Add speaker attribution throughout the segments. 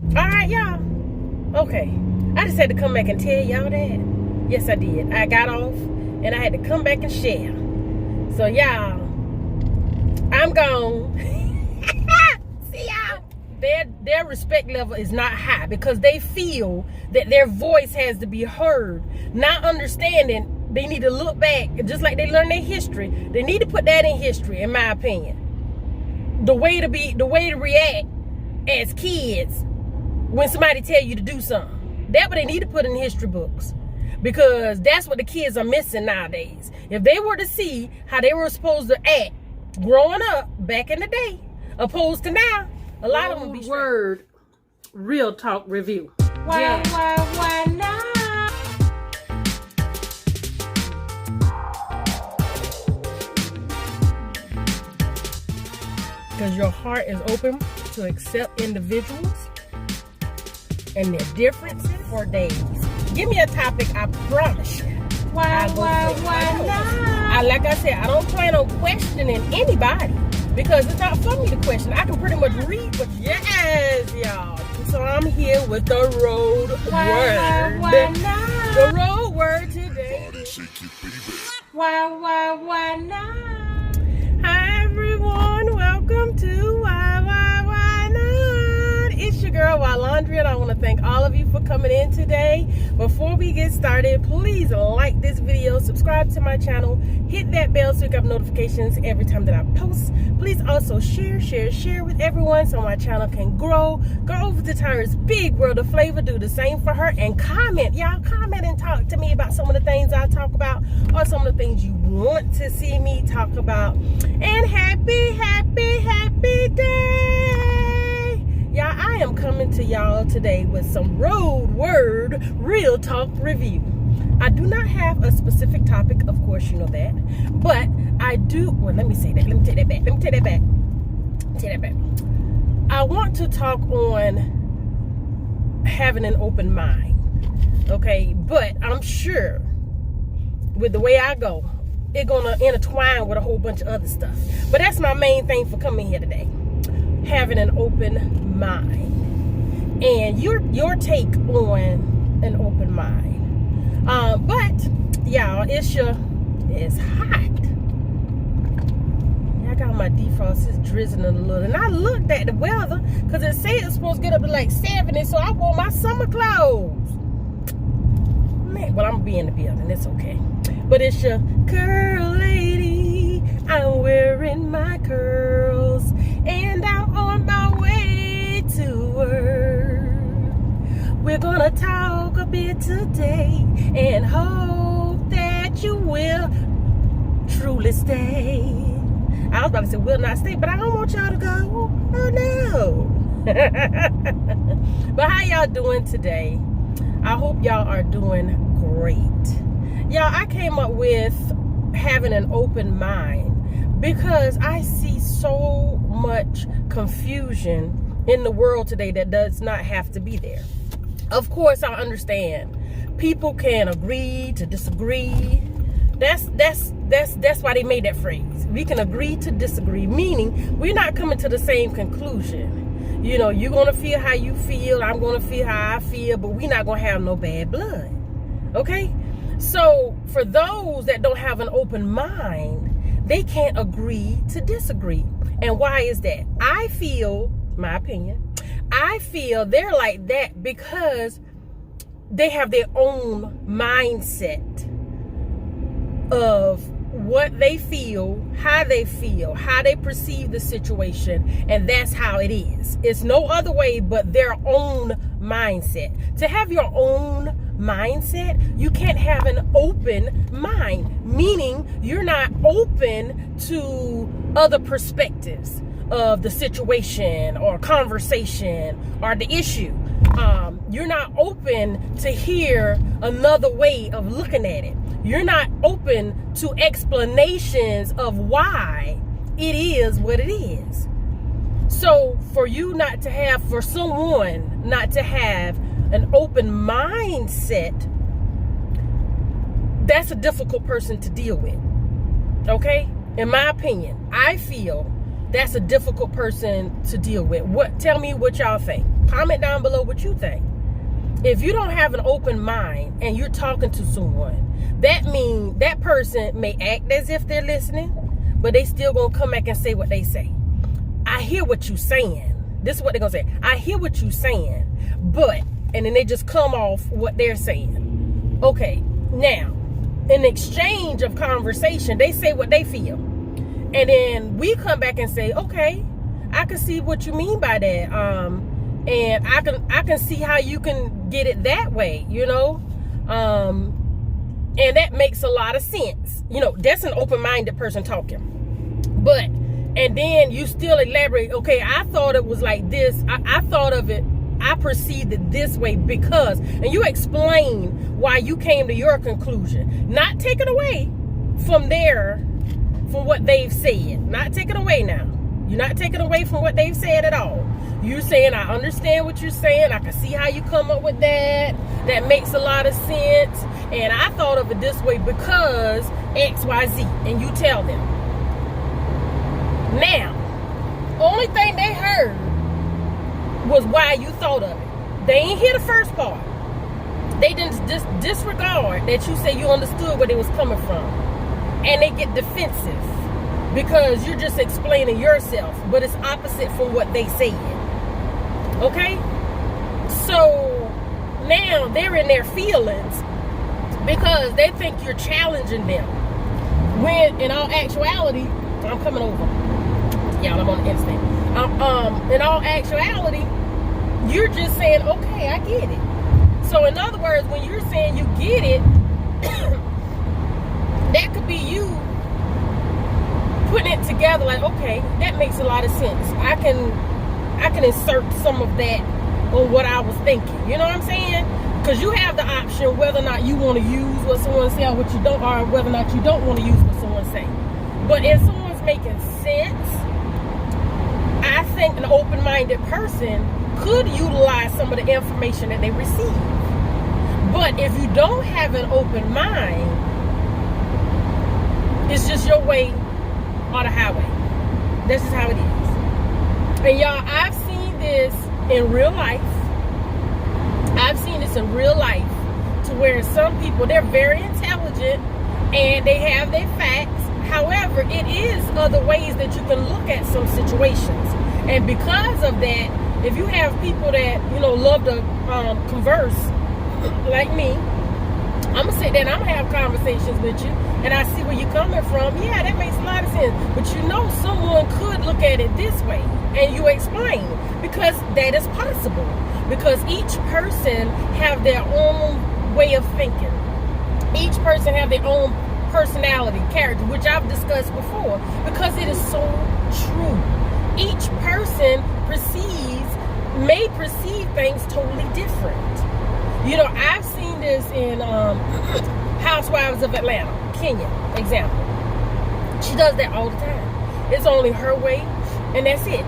Speaker 1: Alright, y'all. Okay. I just had to come back and tell y'all that. Yes, I did. I got off and I had to come back and share. So, y'all, I'm gone. See y'all. Their respect level is not high because they feel that their voice has to be heard. Not understanding they need to look back, just like they learn their history. They need to put that in history, in my opinion. The way to react as kids when somebody tell you to do something. That's what they need to put in history books. Because that's what the kids are missing nowadays. If they were to see how they were supposed to act growing up back in the day, opposed to now, a lot of them would be RoadWord Real Talk review.
Speaker 2: Why not?
Speaker 1: Because your heart is open to accept individuals and their differences for days. Give me a topic, I promise you.
Speaker 2: Why not?
Speaker 1: Like I said, I don't plan on questioning anybody because it's not for me to question. I can pretty much read what yes, y'all. So I'm here with the RoadWord.
Speaker 2: Why not?
Speaker 1: The RoadWord today.
Speaker 2: Why not?
Speaker 1: Hi everyone, welcome to Why Not? It's your girl wylondria, and I want to thank all of you for coming in today. Before we get started, please like this video, subscribe to my channel, hit that bell so you get notifications every time that I post. Please also share with everyone so my channel can grow. Go over to Tyra's BigWorldofFlavor, do the same for her, and comment. Y'all comment and talk to me about some of the things I talk about or some of the things you want to see me talk about. And happy day! Y'all, I am coming to y'all today with some RoadWord Real Talk review. I do not have a specific topic, of course you know that, but I do, well let me say that, let me take that back. I want to talk on having an open mind, okay, but I'm sure with the way I go, it's gonna intertwine with a whole bunch of other stuff. But that's my main thing for coming here today. Having an open mind. And your take on an open mind. But y'all, it's hot. I got my defrost, it's drizzling a little. And I looked at the weather because it said it's supposed to get up to like 70, so I wore my summer clothes. Man, well, I'm gonna be in the building, it's okay. But it's your curl lady. I'm wearing my curls and I'm on my way to work. We're gonna talk a bit today and hope that you will truly stay. I was about to say will not stay, but I don't want y'all to go. Oh no. But how y'all doing today? I hope y'all are doing great. Y'all, I came up with having an open mind because I see so much confusion in the world today that does not have to be there. Of course, I understand people can agree to disagree. That's why they made that phrase. We can agree to disagree, meaning we're not coming to the same conclusion. You know, you're gonna feel how you feel, I'm gonna feel how I feel, but we're not gonna have no bad blood. Okay? So for those that don't have an open mind, they can't agree to disagree. And why is that? I feel, my opinion, I feel they're like that because they have their own mindset of what they feel, how they perceive the situation, and that's how it is. It's no other way but their own mindset. To have your own mindset, you can't have an open mind, meaning you're not open to other perspectives of the situation or conversation or the issue. You're not open to hear another way of looking at it. You're not open to explanations of why it is what it is. So for someone not to have an open mindset, that's a difficult person to deal with. Okay? In my opinion, I feel that's a difficult person to deal with. Tell me what y'all think. Comment down below what you think. If you don't have an open mind and you're talking to someone, that means that person may act as if they're listening, but they still gonna come back and say what they say. I hear what you're saying. This is what they're gonna say. I hear what you're saying, but, and then they just come off what they're saying. Okay, now, in exchange of conversation, they say what they feel. And then we come back and say, okay, I can see what you mean by that. And I can see how you can get it that way, you know? And that makes a lot of sense. You know, that's an open-minded person talking. But, and then you still elaborate, okay, I thought it was like this. I thought of it, I perceived it this way because, and you explain why you came to your conclusion. Not taken away from what they've said. Not taken away now. You're not taking away from what they've said at all. You're saying, I understand what you're saying. I can see how you come up with that. That makes a lot of sense. And I thought of it this way because X, Y, Z. And you tell them. Now, only thing they heard was why you thought of it. They ain't hear the first part. They didn't disregard that you say you understood where they was coming from. And they get defensive because you're just explaining yourself, but it's opposite from what they said. Okay? So now they're in their feelings because they think you're challenging them. When in all actuality, I'm coming over. Y'all, I'm on the instant. In all actuality, you're just saying, okay, I get it. So in other words, when you're saying you get it, that could be you putting it together like, okay, that makes a lot of sense. I can insert some of that on what I was thinking. You know what I'm saying? Because you have the option whether or not you want to use what someone say or what you don't, or whether or not you don't want to use what someone say. But if someone's making sense, I think an open-minded person could utilize some of the information that they receive. But if you don't have an open mind, it's just your way or the highway. This is how it is. And y'all, I've seen this in real life. I've seen this in real life to where some people, they're very intelligent and they have their facts. However, it is other ways that you can look at some situations. And because of that, if you have people that, you know, love to converse like me, I'm going to sit there and I'm going to have conversations with you and I see where you're coming from. Yeah, that makes a lot of sense. But you know, someone could look at it this way and you explain, because that is possible. Because each person have their own way of thinking. Each person have their own personality, character, which I've discussed before, because it is so true. Each person may perceive things totally different. You know, I've seen this in Housewives of Atlanta, Kenya, example. She does that all the time. It's only her way, and that's it.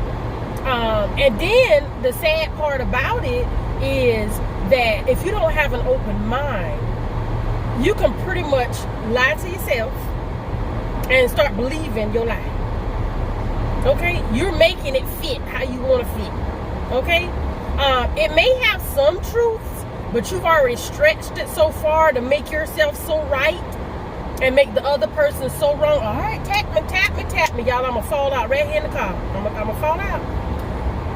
Speaker 1: And then the sad part about it is that if you don't have an open mind, you can pretty much lie to yourself and start believing your lie. Okay? You're making it fit how you want to fit. Okay? It may have some truths, but you've already stretched it so far to make yourself so right and make the other person so wrong. All right, tap me, y'all. I'm gonna fall out right here in the car. I'm gonna fall out.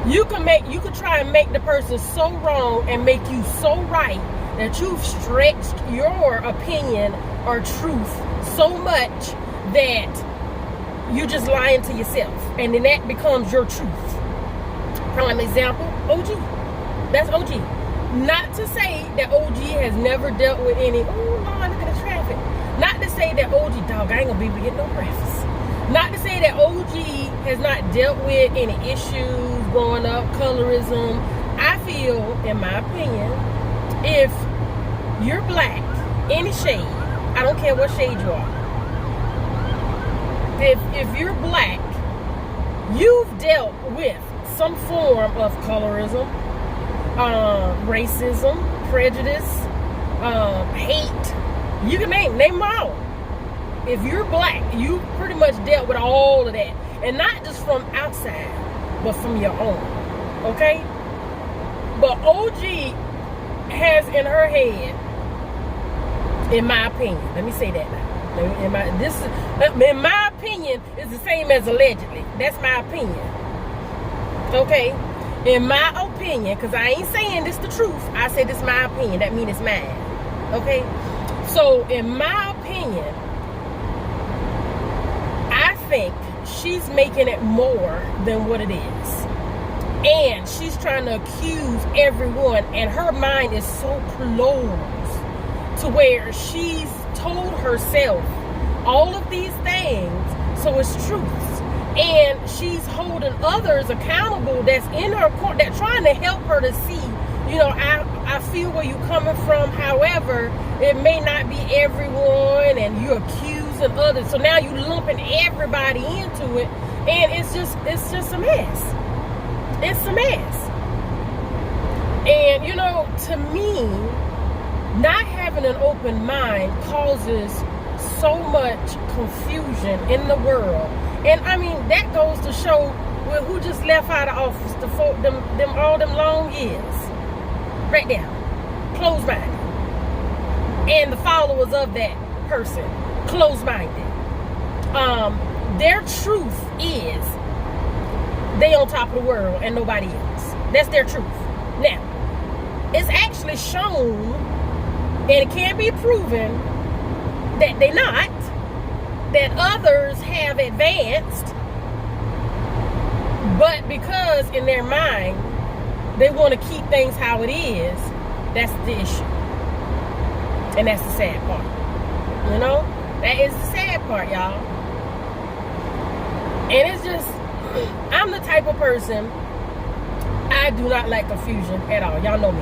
Speaker 1: You could try and make the person so wrong and make you so right that you've stretched your opinion or truth so much that you're just lying to yourself, and then that becomes your truth. Prime example, OG. That's OG. Not to say that OG has never dealt with any, oh Lord, look at the traffic. Not to say that OG, dog, I ain't gonna be able to get no breakfast. Not to say that OG has not dealt with any issues growing up, colorism. I feel, in my opinion, if you're black, any shade, I don't care what shade you are. If you're black, you've dealt with some form of colorism, racism, prejudice, hate. You can name them all. If you're black, you pretty much dealt with all of that. And not just from outside, but from your own. Okay? But OG has in her head, in my opinion, let me say that now. In my opinion, it's the same as allegedly. That's my opinion. Okay? In my opinion, because I ain't saying this the truth. I say this is my opinion. That means it's mine. Okay? So, in my opinion, I think she's making it more than what it is. And she's trying to accuse everyone. And her mind is so closed to where she's told herself all of these things, so it's truths, and she's holding others accountable that's in her court, that trying to help her to see, you know, I feel where you're coming from, however, it may not be everyone, and you're accusing others, so now you're lumping everybody into it, and it's just a mess. It's a mess. And you know, to me, not having an open mind causes so much confusion in the world. And I mean, that goes to show who just left out of office all them long years. Right there. Closed-minded. And the followers of that person. Closed-minded. Their truth is they on top of the world and nobody else. That's their truth. Now, it's actually shown, and it can be proven, that they're not, that others have advanced, but because in their mind they want to keep things how it is, that's the issue. And that's the sad part. You know? That is the sad part, y'all. And it's just, I'm the type of person, I do not like confusion at all. Y'all know me.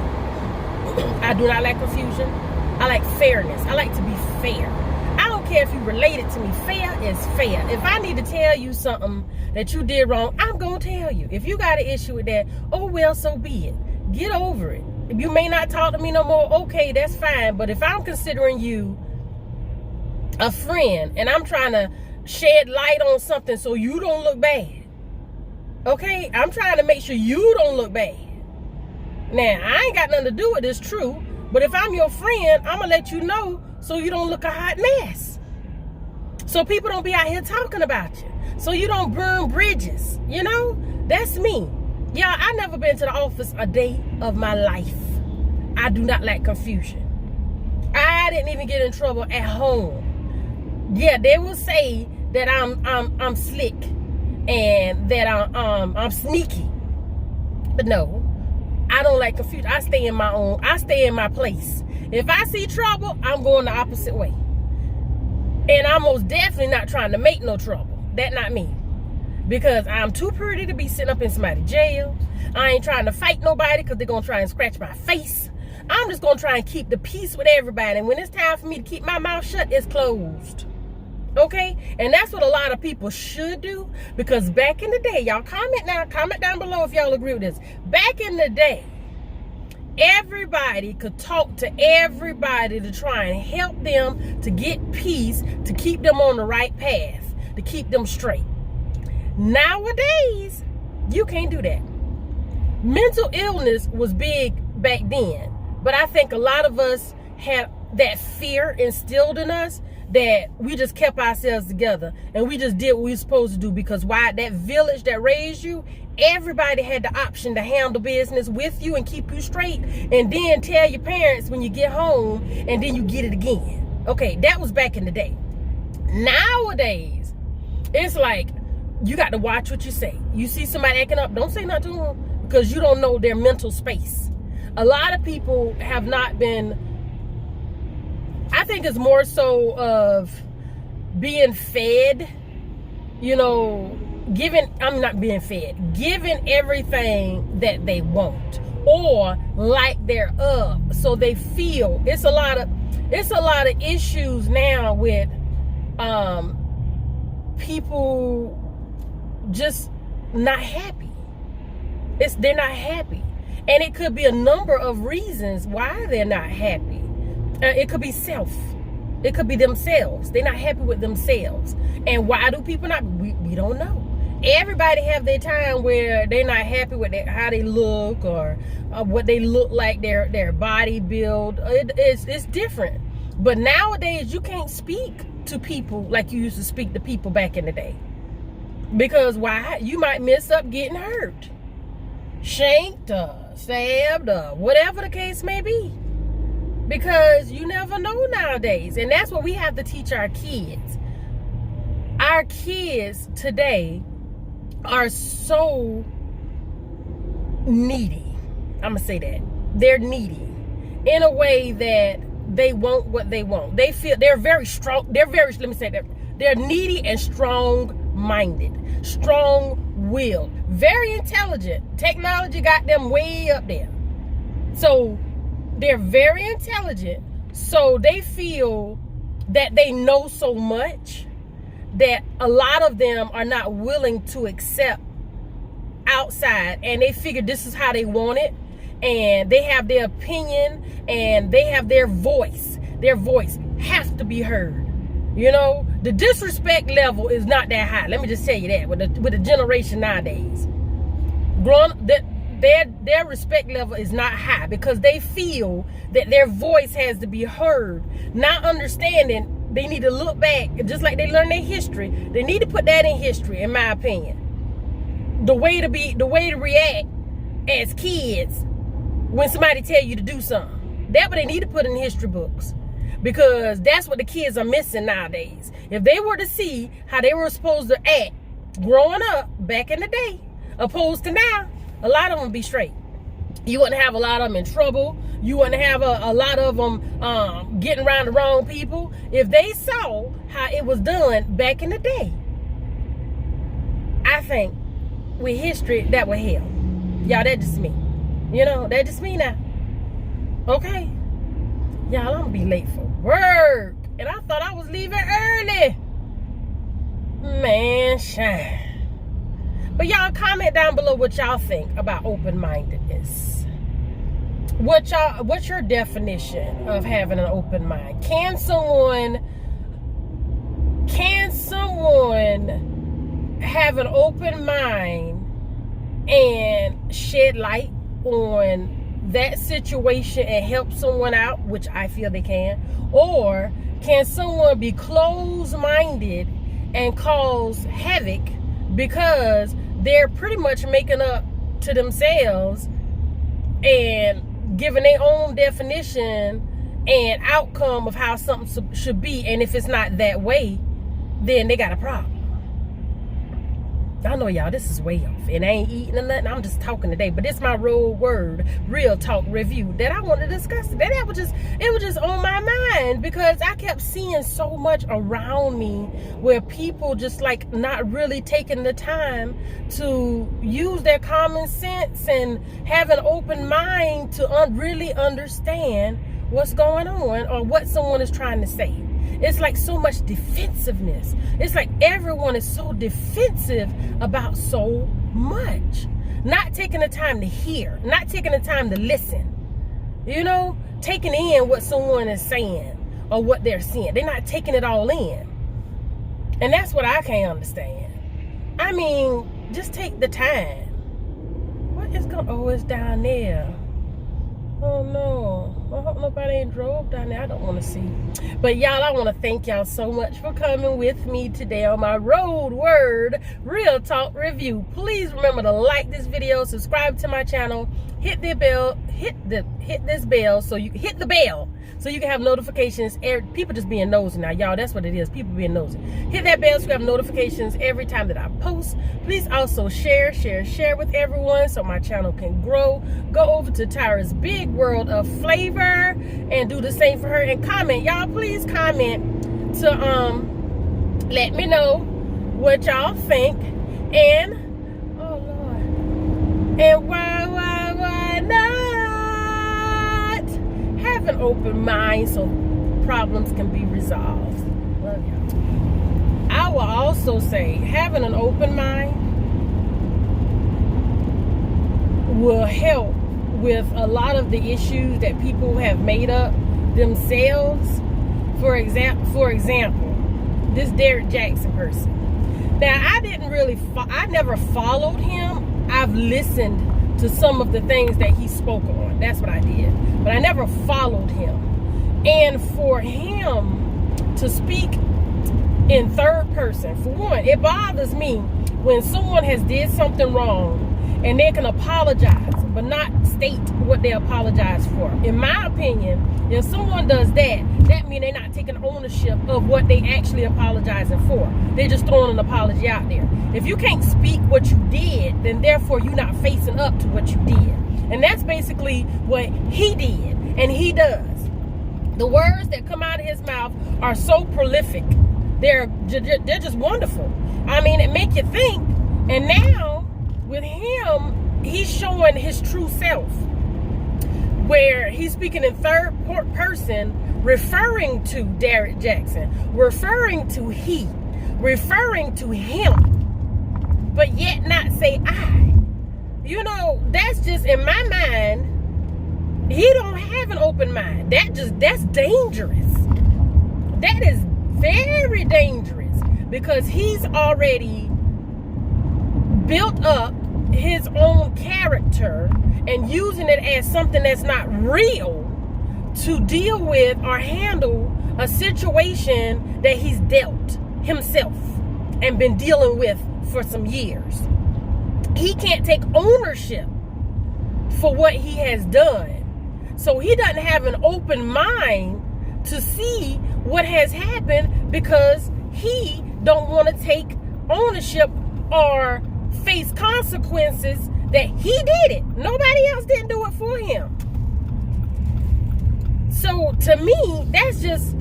Speaker 1: I do not like confusion. I like fairness. I like to be fair. I don't care if you related to me. Fair is fair. If I need to tell you something that you did wrong, I'm going to tell you. If you got an issue with that, oh well, so be it. Get over it. If you may not talk to me no more, okay, that's fine. But if I'm considering you a friend and I'm trying to shed light on something so you don't look bad, okay? I'm trying to make sure you don't look bad. Now, I ain't got nothing to do with this, true. But if I'm your friend, I'm going to let you know so you don't look a hot mess. So people don't be out here talking about you. So you don't burn bridges. You know? That's me. Y'all, I never been to the office a day of my life. I do not like confusion. I didn't even get in trouble at home. Yeah, they will say that I'm slick and that I'm sneaky. But no. I don't like confusion. I stay in my place. If I see trouble, I'm going the opposite way. And I'm most definitely not trying to make no trouble. That not me. Because I'm too pretty to be sitting up in somebody's jail. I ain't trying to fight nobody because they're going to try and scratch my face. I'm just going to try and keep the peace with everybody. And when it's time for me to keep my mouth shut, it's closed. Okay? And that's what a lot of people should do. Because back in the day, y'all comment down below if y'all agree with this. Back in the day, everybody could talk to everybody to try and help them to get peace, to keep them on the right path, to keep them straight. Nowadays, you can't do that. Mental illness was big back then. But I think a lot of us had that fear instilled in us, that we just kept ourselves together and we just did what we were supposed to do, because why? That village that raised you, everybody had the option to handle business with you and keep you straight, and then tell your parents when you get home, and then you get it again. Okay, that was back in the day. Nowadays, it's like you got to watch what you say. You see somebody acting up, don't say nothing to them, because you don't know their mental space. A lot of people have not been, I think it's more so of being fed, you know, giving everything that they want, or like they're up, so they feel. It's a lot of issues now with people just not happy. They're not happy, and it could be a number of reasons why they're not happy. It could be self. It could be themselves. They're not happy with themselves. And why do people not? We don't know. everybody have their time where they're not happy with how they look or what they look like, their body build. It's different. But nowadays, you can't speak to people like you used to speak to people back in the day. Because why? You might mess up getting hurt. Shanked, stabbed, whatever the case may be. Because you never know nowadays. And that's what we have to teach our kids. Our kids today are so needy. I'm going to say that. They're needy in a way that they want what they want. They feel they're very strong. Let me say that. They're needy and strong-minded, strong-willed, very intelligent. Technology got them way up there. So they're very intelligent. So they feel that they know so much that a lot of them are not willing to accept outside, and they figure this is how they want it, and they have their opinion, and they have their voice. Their voice has to be heard. You know, the disrespect level is not that high. Let me just tell you that with the generation nowadays. Their respect level is not high because they feel that their voice has to be heard. Not understanding they need to look back, just like they learn their history. They need to put that in history, in my opinion. The way to react as kids when somebody tell you to do something. That's what they need to put in history books. Because that's what the kids are missing nowadays. If they were to see how they were supposed to act growing up back in the day, opposed to now, a lot of them would be straight. You wouldn't have a lot of them in trouble. You wouldn't have a lot of them getting around the wrong people. If they saw how it was done back in the day, I think with history, that would help. Y'all, that's just me. You know, that's just me now. Okay? Y'all, I'm gonna be late for work. And I thought I was leaving early. Man, shine. But y'all comment down below what y'all think about open-mindedness. What's your definition of having an open mind? Can someone have an open mind and shed light on that situation and help someone out, which I feel they can? Or can someone be closed-minded and cause havoc because they're pretty much making up to themselves and giving their own definition and outcome of how something should be, and if it's not that way, then they got a problem. I know, y'all, this is way off, and I ain't eating or nothing. I'm just talking today, but it's my RoadWord Real Talk review that I want to discuss today. It was just on my mind because I kept seeing so much around me where people just like not really taking the time to use their common sense and have an open mind to really understand what's going on or what someone is trying to say. It's like so much defensiveness. It's like everyone is so defensive about so much. Not taking the time to hear. Not taking the time to listen. You know? Taking in what someone is saying or what they're saying. They're not taking it all in. And that's what I can't understand. I mean, just take the time. What is going on? Oh, it's down there. Oh no, I hope nobody ain't drove down there. I don't want to see. But y'all, I want to thank y'all so much for coming with me today on my RoadWord Real Talk review. Please remember to like this video, subscribe to my channel, hit the bell so you can have notifications. People just being nosy now, y'all. That's what it is. People being nosy. Hit that bell so you have notifications every time that I post. Please also share with everyone so my channel can grow. Go over to Tyra's Big World of Flavor and do the same for her. And comment, y'all. Please comment to let me know what y'all think. And oh Lord, and why not have an open mind so problems can be resolved. Love y'all. I will also say having an open mind will help with a lot of the issues that people have made up themselves. For example, this Derrick Jaxn person. Now, I never followed him. I've listened to some of the things that he spoke on. That's what I did. But I never followed him. And for him to speak in third person, for one, it bothers me when someone has did something wrong and they can apologize but not state what they apologize for. In my opinion, if someone does that means they're not taking ownership of what they actually apologizing for. They're just throwing an apology out there. If you can't speak what you did, then therefore you're not facing up to what you did. And that's basically what he did and he does. The words that come out of his mouth are so prolific. They're just wonderful. I mean, it make you think. And now with him, he's showing his true self, where he's speaking in third person, referring to Derrick Jaxn, referring to he, referring to him, but yet not say I. You know, that's just, in my mind, he don't have an open mind. That's dangerous. That is very dangerous, because he's already built up his own character and using it as something that's not real to deal with or handle a situation that he's dealt himself and been dealing with for some years. He can't take ownership for what he has done. So he doesn't have an open mind to see what has happened, because he don't want to take ownership or face consequences that he did it. Nobody else didn't do it for him. So to me, that's just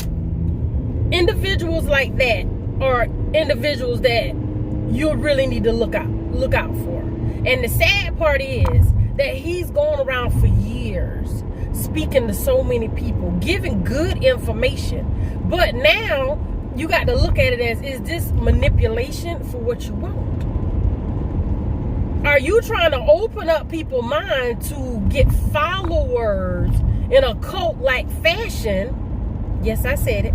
Speaker 1: individuals like that are individuals that you really need to look out for. And the sad part is that he's going around for years speaking to so many people, giving good information. But now you got to look at it as, is this manipulation for what you want? Are you trying to open up people's mind to get followers in a cult-like fashion? Yes, I said it.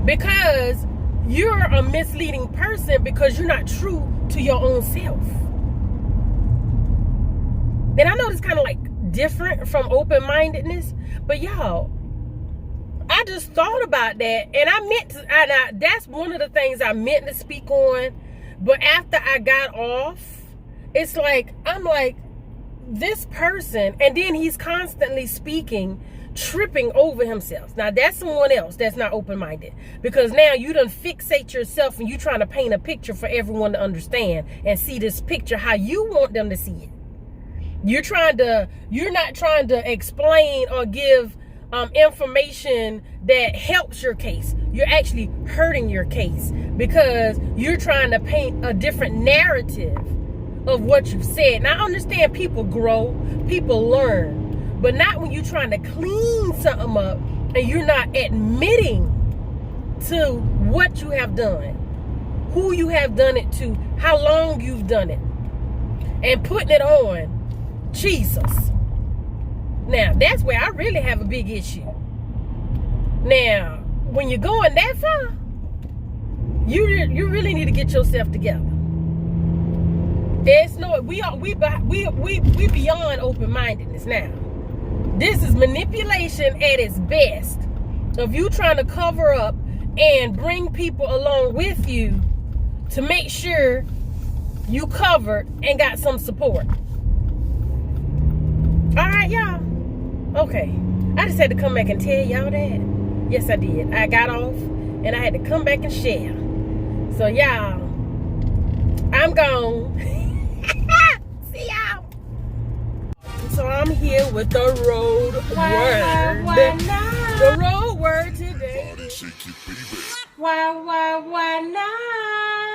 Speaker 1: Because you're a misleading person, because you're not true to your own self. And I know it's kind of like different from open-mindedness, but y'all, I just thought about that, and that's one of the things I meant to speak on. But after I got off, it's like, I'm like, this person, and then he's constantly speaking, tripping over himself. Now that's someone else that's not open-minded, because now you done fixate yourself and you trying to paint a picture for everyone to understand and see this picture how you want them to see it. You're not trying to explain or give information that helps your case. You're actually hurting your case, because you're trying to paint a different narrative of what you've said. Now, I understand people grow, people learn, but not when you're trying to clean something up and you're not admitting to what you have done, who you have done it to, how long you've done it, and putting it on Jesus. Now, that's where I really have a big issue. Now, when you're going that far, you really need to get yourself together. There's no, we beyond open-mindedness now. This is manipulation at its best, of you trying to cover up and bring people along with you to make sure you covered and got some support. All right, y'all. Okay, I just had to come back and tell y'all that. Yes, I did. I got off and I had to come back and share. So y'all, I'm gone. See y'all. So I'm here with the RoadWord. The RoadWord today.
Speaker 2: Why not?